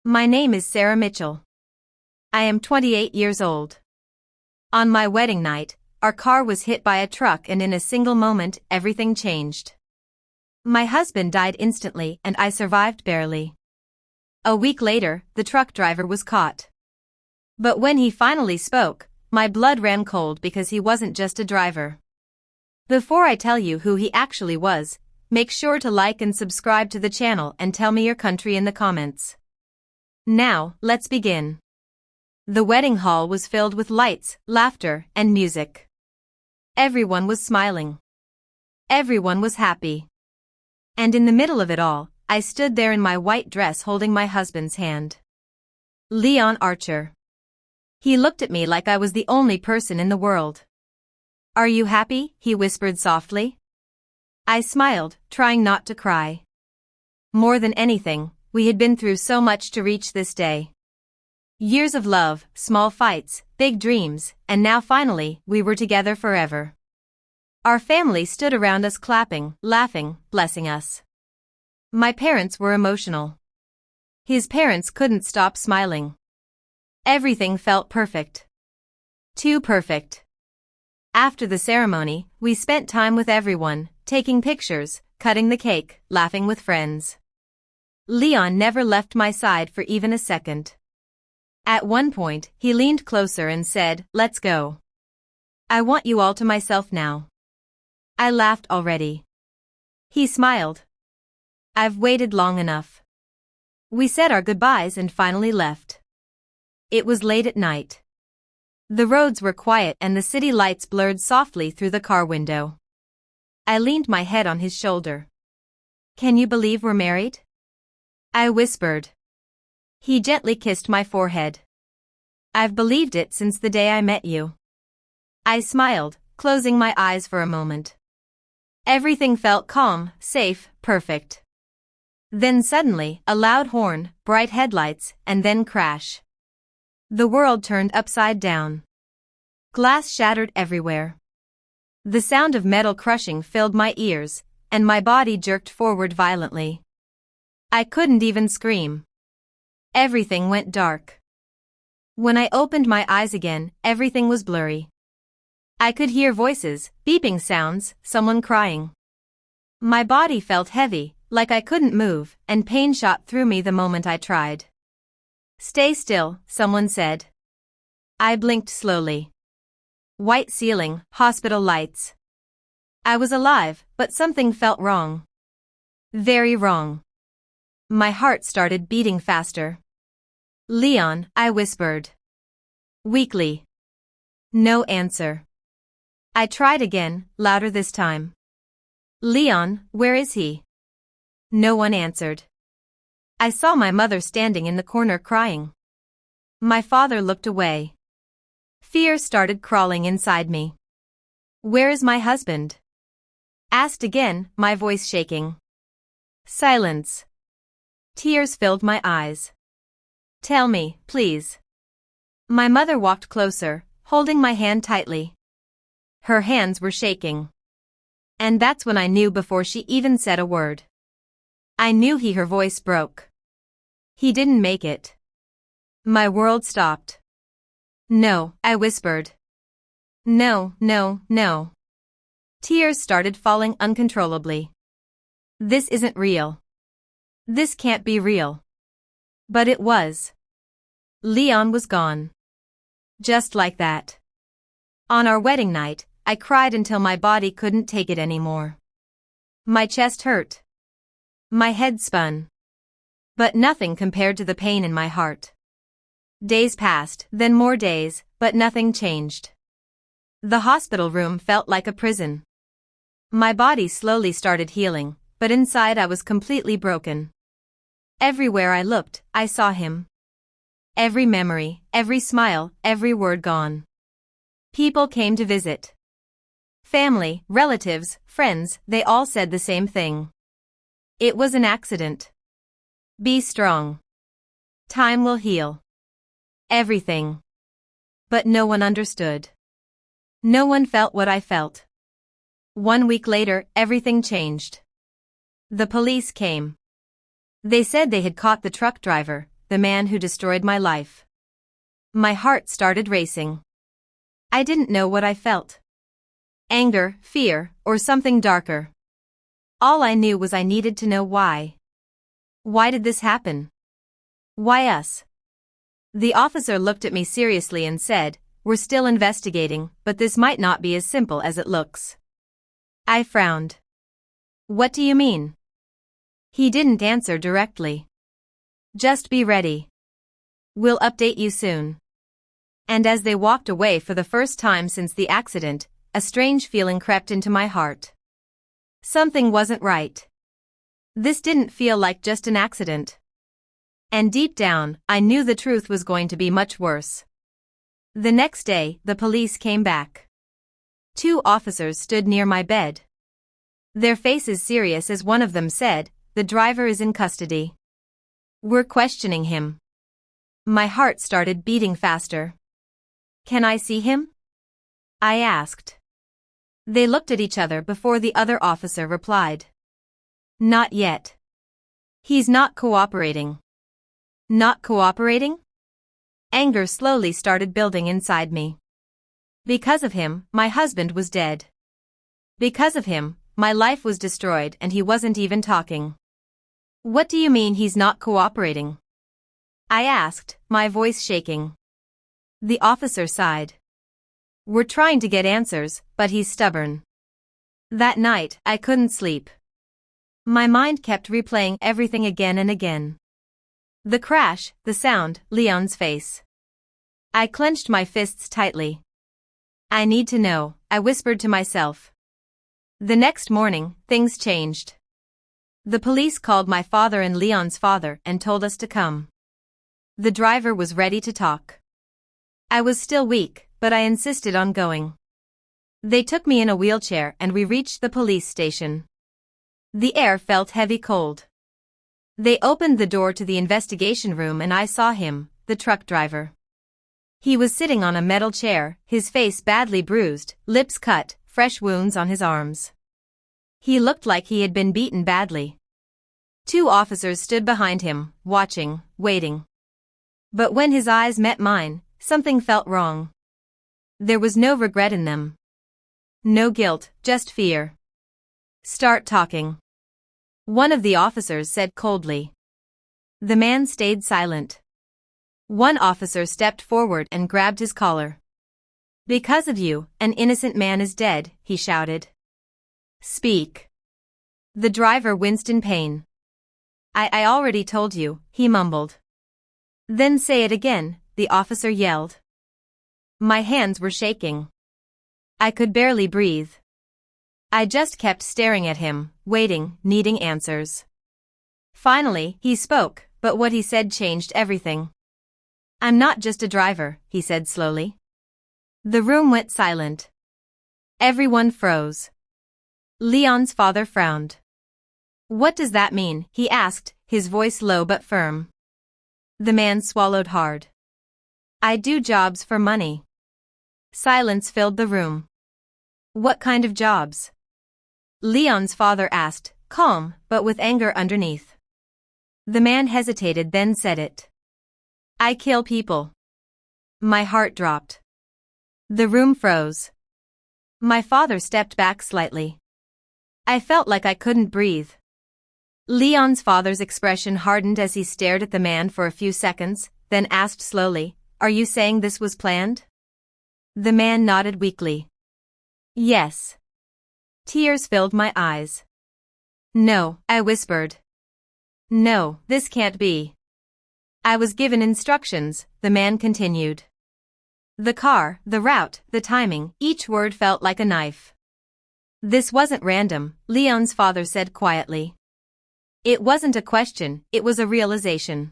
My name is Sarah Mitchell. I am 28 years old. On my wedding night, our car was hit by a truck and in a single moment, everything changed. My husband died instantly and I survived barely. A week later, the truck driver was caught. But when he finally spoke, my blood ran cold because he wasn't just a driver. Before I tell you who he actually was, make sure to like and subscribe to the channel and tell me your country in the comments. Now, let's begin. The wedding hall was filled with lights, laughter, and music. Everyone was smiling. Everyone was happy. And in the middle of it all, I stood there in my white dress holding my husband's hand. Leon Archer. He looked at me like I was the only person in the world. "Are you happy?" he whispered softly. I smiled, trying not to cry. More than anything, we had been through so much to reach this day. Years of love, small fights, big dreams, and now finally, we were together forever. Our family stood around us clapping, laughing, blessing us. My parents were emotional. His parents couldn't stop smiling. Everything felt perfect. Too perfect. After the ceremony, we spent time with everyone, taking pictures, cutting the cake, laughing with friends. Leon never left my side for even a second. At one point, he leaned closer and said, "Let's go. I want you all to myself now." I laughed already. He smiled. "I've waited long enough." We said our goodbyes and finally left. It was late at night. The roads were quiet and the city lights blurred softly through the car window. I leaned my head on his shoulder. "Can you believe we're married?" I whispered. He gently kissed my forehead. "I've believed it since the day I met you." I smiled, closing my eyes for a moment. Everything felt calm, safe, perfect. Then suddenly, a loud horn, bright headlights, and then crash. The world turned upside down. Glass shattered everywhere. The sound of metal crushing filled my ears, and my body jerked forward violently. I couldn't even scream. Everything went dark. When I opened my eyes again, everything was blurry. I could hear voices, beeping sounds, someone crying. My body felt heavy, like I couldn't move, and pain shot through me the moment I tried. "Stay still," someone said. I blinked slowly. White ceiling, hospital lights. I was alive, but something felt wrong. Very wrong. My heart started beating faster. "Leon," I whispered. Weakly. No answer. I tried again, louder this time. "Leon, where is he?" No one answered. I saw my mother standing in the corner crying. My father looked away. Fear started crawling inside me. "Where is my husband?" Asked again, my voice shaking. Silence. Tears filled my eyes. "Tell me, please." My mother walked closer, holding my hand tightly. Her hands were shaking. And that's when I knew before she even said a word. I knew her voice broke. "He didn't make it." My world stopped. "No," I whispered. "No, no, no." Tears started falling uncontrollably. "This isn't real. This can't be real." But it was. Leon was gone. Just like that. On our wedding night, I cried until my body couldn't take it anymore. My chest hurt. My head spun. But nothing compared to the pain in my heart. Days passed, then more days, but nothing changed. The hospital room felt like a prison. My body slowly started healing, but inside I was completely broken. Everywhere I looked, I saw him. Every memory, every smile, every word gone. People came to visit. Family, relatives, friends, they all said the same thing. It was an accident. Be strong. Time will heal. Everything. But no one understood. No one felt what I felt. 1 week later, everything changed. The police came. They said they had caught the truck driver, the man who destroyed my life. My heart started racing. I didn't know what I felt. Anger, fear, or something darker. All I knew was I needed to know why. Why did this happen? Why us? The officer looked at me seriously and said, "We're still investigating, but this might not be as simple as it looks." I frowned. "What do you mean?" He didn't answer directly. "Just be ready. We'll update you soon." And as they walked away for the first time since the accident, a strange feeling crept into my heart. Something wasn't right. This didn't feel like just an accident. And deep down, I knew the truth was going to be much worse. The next day, the police came back. 2 officers stood near my bed. Their faces serious as one of them said, "The driver is in custody. We're questioning him." My heart started beating faster. "Can I see him?" I asked. They looked at each other before the other officer replied. "Not yet. He's not cooperating." Not cooperating? Anger slowly started building inside me. Because of him, my husband was dead. Because of him, my life was destroyed and he wasn't even talking. "What do you mean he's not cooperating?" I asked, my voice shaking. The officer sighed. "We're trying to get answers, but he's stubborn." That night, I couldn't sleep. My mind kept replaying everything again and again. The crash, the sound, Leon's face. I clenched my fists tightly. "I need to know," I whispered to myself. The next morning, things changed. The police called my father and Leon's father and told us to come. The driver was ready to talk. I was still weak, but I insisted on going. They took me in a wheelchair and we reached the police station. The air felt heavy cold. They opened the door to the investigation room and I saw him, the truck driver. He was sitting on a metal chair, his face badly bruised, lips cut, fresh wounds on his arms. He looked like he had been beaten badly. 2 officers stood behind him, watching, waiting. But when his eyes met mine, something felt wrong. There was no regret in them. No guilt, just fear. "Start talking," one of the officers said coldly. The man stayed silent. One officer stepped forward and grabbed his collar. "Because of you, an innocent man is dead," he shouted. "Speak." The driver winced in pain. I already told you," he mumbled. "Then say it again," the officer yelled. My hands were shaking. I could barely breathe. I just kept staring at him, waiting, needing answers. Finally, he spoke, but what he said changed everything. "I'm not just a driver," he said slowly. The room went silent. Everyone froze. Leon's father frowned. "What does that mean?" he asked, his voice low but firm. The man swallowed hard. "I do jobs for money." Silence filled the room. "What kind of jobs?" Leon's father asked, calm, but with anger underneath. The man hesitated then said it. "I kill people." My heart dropped. The room froze. My father stepped back slightly. I felt like I couldn't breathe. Leon's father's expression hardened as he stared at the man for a few seconds, then asked slowly, "Are you saying this was planned?" The man nodded weakly. "Yes." Tears filled my eyes. "No," I whispered. "No, this can't be." "I was given instructions," the man continued. The car, the route, the timing, each word felt like a knife. "This wasn't random," Leon's father said quietly. It wasn't a question, it was a realization.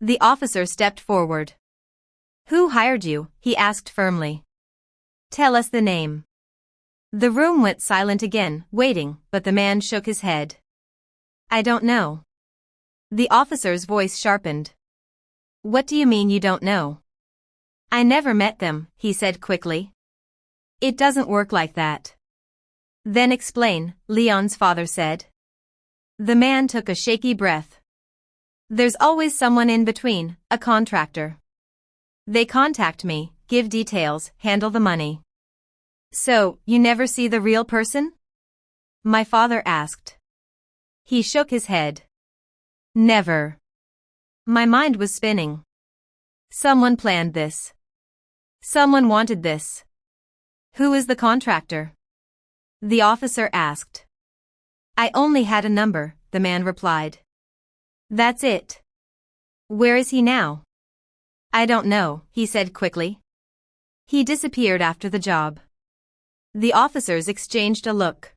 The officer stepped forward. "Who hired you?" he asked firmly. "Tell us the name." The room went silent again, waiting, but the man shook his head. "I don't know." The officer's voice sharpened. "What do you mean you don't know?" "I never met them," he said quickly. "It doesn't work like that." "Then explain," Leon's father said. The man took a shaky breath. There's always someone in between, a contractor. They contact me, give details, handle the money. So, you never see the real person? My father asked. He shook his head. Never. My mind was spinning. Someone planned this. Someone wanted this. Who is the contractor? The officer asked. I only had a number, the man replied. That's it. Where is he now? I don't know, he said quickly. He disappeared after the job. The officers exchanged a look.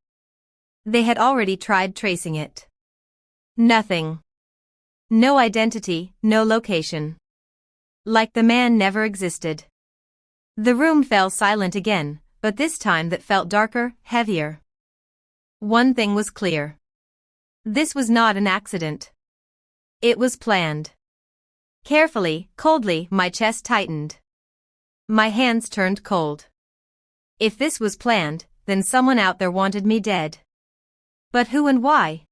They had already tried tracing it. Nothing. No identity, no location. Like the man never existed. The room fell silent again, but this time that felt darker, heavier. One thing was clear. This was not an accident. It was planned. Carefully, coldly, my chest tightened. My hands turned cold. If this was planned, then someone out there wanted me dead. But who and why?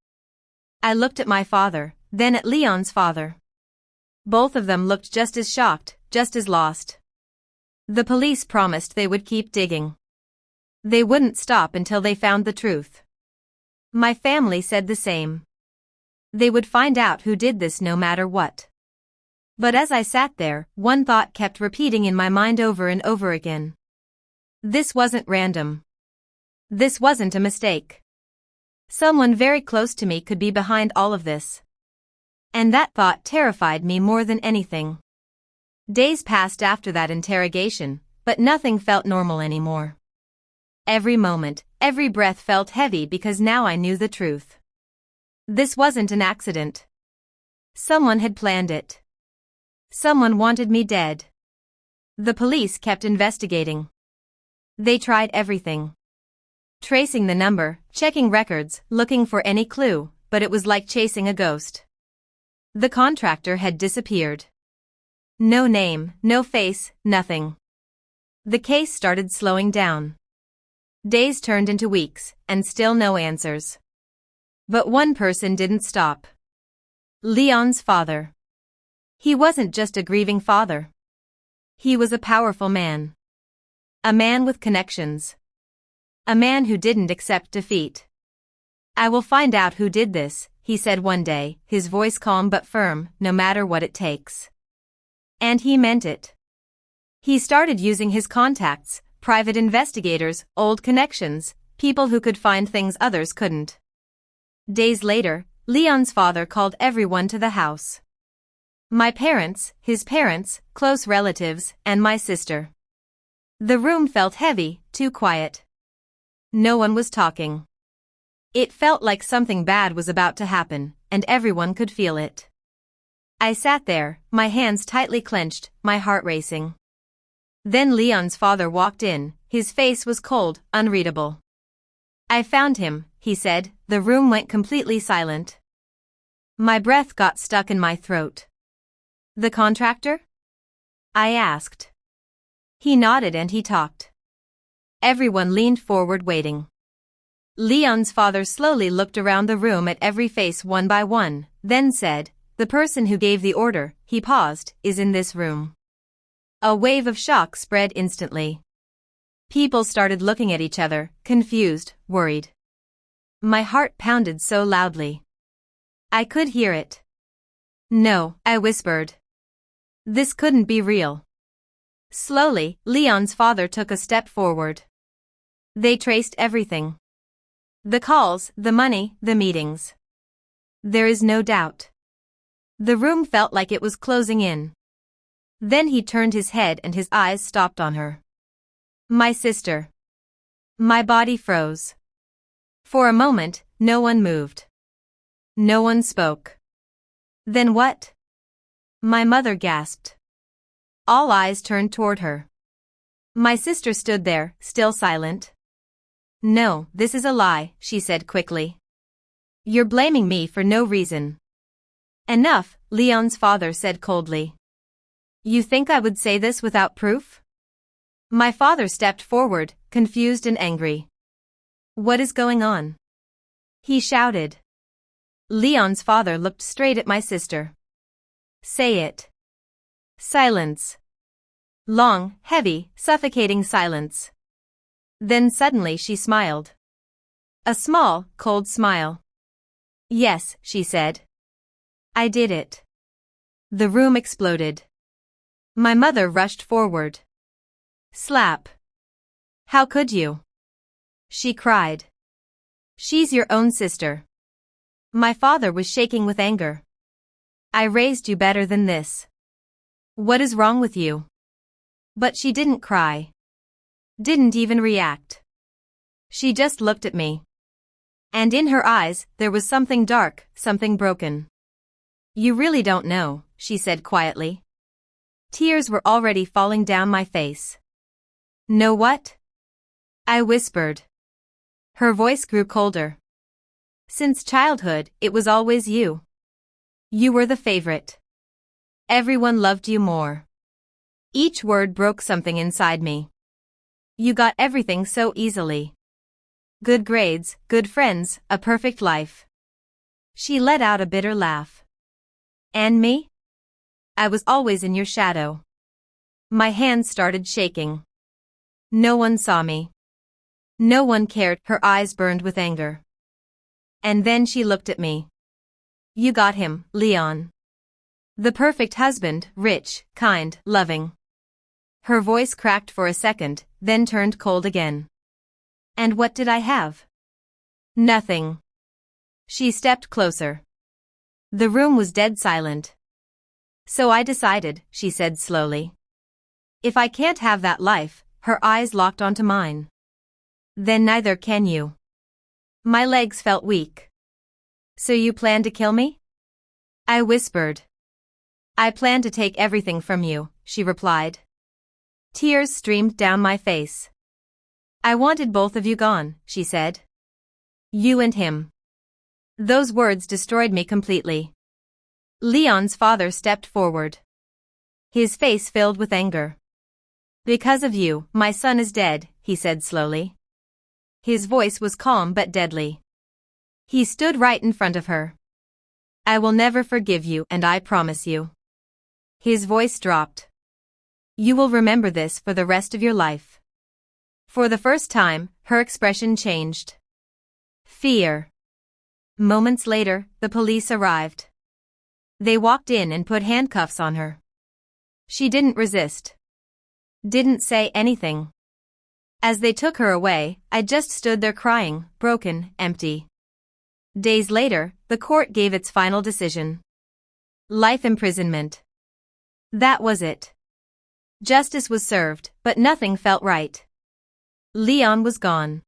I looked at my father, then at Leon's father. Both of them looked just as shocked, just as lost. The police promised they would keep digging. They wouldn't stop until they found the truth. My family said the same. They would find out who did this no matter what. But as I sat there, one thought kept repeating in my mind over and over again. This wasn't random. This wasn't a mistake. Someone very close to me could be behind all of this. And that thought terrified me more than anything. Days passed after that interrogation, but nothing felt normal anymore. Every moment, every breath felt heavy because now I knew the truth. This wasn't an accident. Someone had planned it. Someone wanted me dead. The police kept investigating. They tried everything. Tracing the number, checking records, looking for any clue, but it was like chasing a ghost. The contractor had disappeared. No name, no face, nothing. The case started slowing down. Days turned into weeks, and still no answers. But one person didn't stop. Leon's father. He wasn't just a grieving father. He was a powerful man. A man with connections. A man who didn't accept defeat. I will find out who did this, he said one day, his voice calm but firm, no matter what it takes. And he meant it. He started using his contacts, private investigators, old connections, people who could find things others couldn't. Days later, Leon's father called everyone to the house. My parents, his parents, close relatives, and my sister. The room felt heavy, too quiet. No one was talking. It felt like something bad was about to happen, and everyone could feel it. I sat there, my hands tightly clenched, my heart racing. Then Leon's father walked in, his face was cold, unreadable. I found him, he said. The room went completely silent. My breath got stuck in my throat. The contractor? I asked. He nodded and he talked. Everyone leaned forward waiting. Leon's father slowly looked around the room at every face one by one, then said, "The person who gave the order," he paused, "is in this room." A wave of shock spread instantly. People started looking at each other, confused, worried. My heart pounded so loudly. I could hear it. "No," I whispered. "This couldn't be real." Slowly, Leon's father took a step forward. They traced everything. The calls, the money, the meetings. There is no doubt. The room felt like it was closing in. Then he turned his head and his eyes stopped on her. My sister. My body froze. For a moment, no one moved. No one spoke. Then what? My mother gasped. All eyes turned toward her. My sister stood there, still silent. "No, this is a lie," she said quickly. "You're blaming me for no reason." "Enough," Leon's father said coldly. "You think I would say this without proof?" My father stepped forward, confused and angry. "What is going on?" he shouted. Leon's father looked straight at my sister. Say it. Silence. Long, heavy, suffocating silence. Then suddenly she smiled. A small, cold smile. Yes, she said. I did it. The room exploded. My mother rushed forward. Slap. How could you? She cried. She's your own sister. My father was shaking with anger. I raised you better than this. What is wrong with you? But she didn't cry. Didn't even react. She just looked at me. And in her eyes, there was something dark, something broken. You really don't know, she said quietly. Tears were already falling down my face. Know what? I whispered. Her voice grew colder. Since childhood, it was always you. You were the favorite. Everyone loved you more. Each word broke something inside me. You got everything so easily. Good grades, good friends, a perfect life. She let out a bitter laugh. And me? I was always in your shadow. My hands started shaking. No one saw me. No one cared. Her eyes burned with anger. And then she looked at me. You got him, Leon. The perfect husband, rich, kind, loving. Her voice cracked for a second, then turned cold again. And what did I have? Nothing. She stepped closer. The room was dead silent. So I decided, she said slowly. If I can't have that life, her eyes locked onto mine. Then neither can you. My legs felt weak. So you plan to kill me? I whispered. I plan to take everything from you, she replied. Tears streamed down my face. I wanted both of you gone, she said. You and him. Those words destroyed me completely. Leon's father stepped forward. His face filled with anger. Because of you, my son is dead, he said slowly. His voice was calm but deadly. He stood right in front of her. I will never forgive you, and I promise you. His voice dropped. You will remember this for the rest of your life. For the first time, her expression changed. Fear. Moments later, the police arrived. They walked in and put handcuffs on her. She didn't resist. Didn't say anything. As they took her away, I just stood there crying, broken, empty. Days later, the court gave its final decision. Life imprisonment. That was it. Justice was served, but nothing felt right. Leon was gone.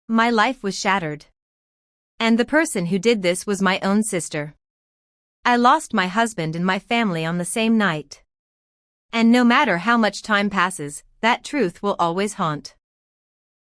My life was shattered. And the person who did this was my own sister. I lost my husband and my family on the same night. And no matter how much time passes, that truth will always haunt.